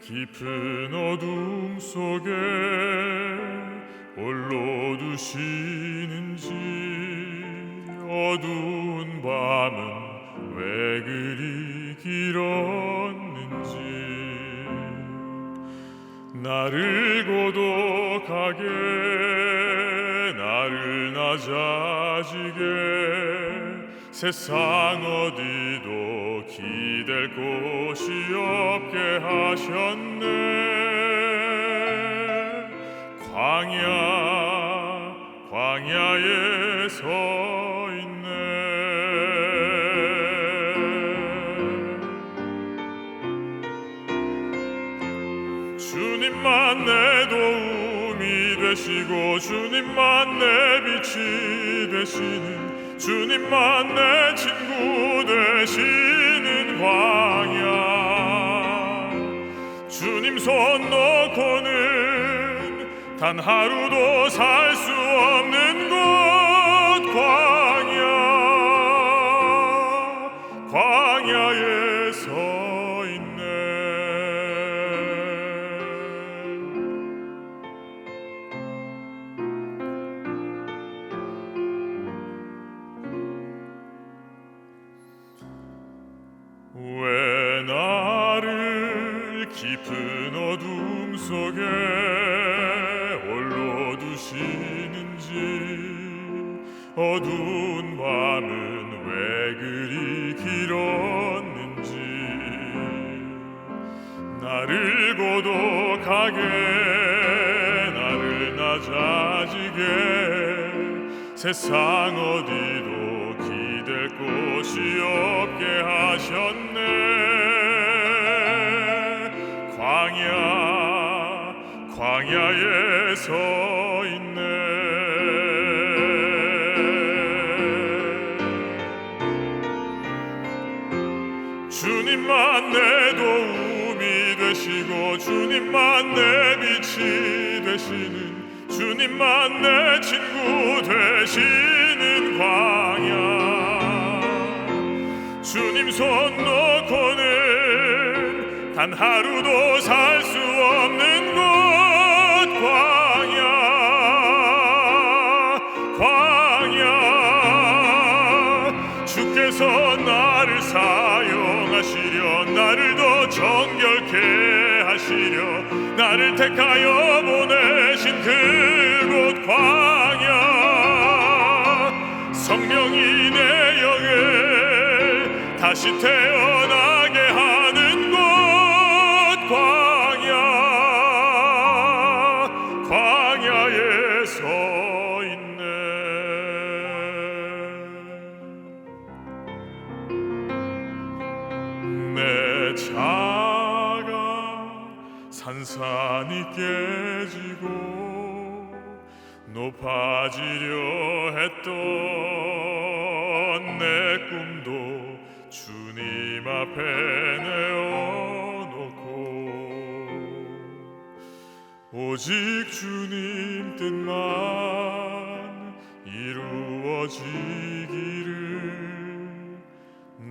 깊은 어둠 속에 홀로 두시는지, 어두운 밤은 왜 그리 길었는지, 나를 고독하게, 나를 낮아지게, 세상 어디도 기댈 곳이 없게 하셨네. 광야에 서 있네. 주님만 내 도움이 되시고, 주님만 내 빛이 되시는, 주님만 내 친구 되시는 광야. 주님 손 놓고는 단 하루도 살 수 없는 곳, 광야에 서 있네. 왜 나를 깊은 어둠 속에 홀로 두시는지, 어두운 밤은 왜 그리 길었는지, 나를 고독하게, 나를 낮아지게, 세상 어디도 기댈 곳이 없게 하셨네. 광야에 서 있네. 주님만 내 도움이 되시고, 주님만 내 빛이 되시는, 주님만 내 친구 되시는 광야. 주님 손 놓고는 단 하루도 살 수 없는 곳, 광야. 주께서 나를 사용하시려, 나를 더 정결케 하시려, 나를 택하여 보내신 그곳 광야. 성령이 내 영에 다시 태어나게 하는 곳, 광야에 서 있네. 내 차가 산산이 깨지고 높아지려 했던 내 꿈도 주님 앞에 내어놓고, 오직 주님 뜻만 이루어지기를,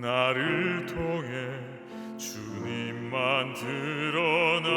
나를 통해 주님만 드러나시기를.